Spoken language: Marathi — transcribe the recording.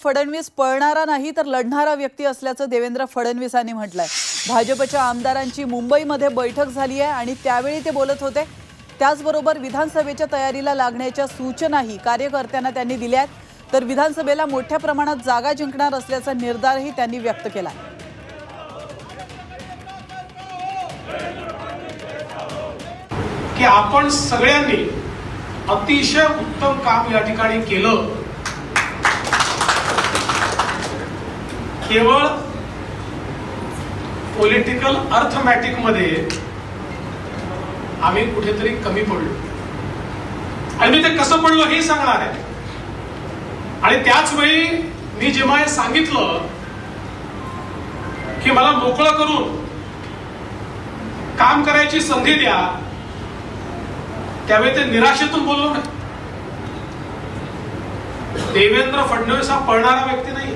फडणवीस पळणारा नाही तर लढणारा व्यक्ती असल्याचं देवेंद्र फडणवीसांनी म्हटलंय। भाजपच्या आमदारांची मुंबईमध्ये बैठक झाली आहे आणि त्यावेळी ते बोलत होते। त्याचबरोबर विधानसभेच्या तयारीला लागण्याच्या सूचनाही कार्यकर्त्यांना त्यांनी दिल्या आहेत। तर विधानसभेला मोठ्या प्रमाणात जागा जिंकणार असल्याचा निर्धारही त्यांनी व्यक्त केला। की आपण सगळ्यांनी अतिशय उत्तम काम या ठिकाणी केलं। केवळ पॉलिटिकल अर्थमॅटिक मध्ये आम्ही कुठेतरी कमी पडलो आणि मी ते कसं पडलो हे सांगणार आहे। आणि त्याच वेळी मी जेव्हा हे सांगितलं की मला मोकळं करून काम करायची संधी द्या, त्यावेळी ते निराशेतून बोललो नाही। देवेंद्र फडणवीस हा पळणारा व्यक्ती नाही।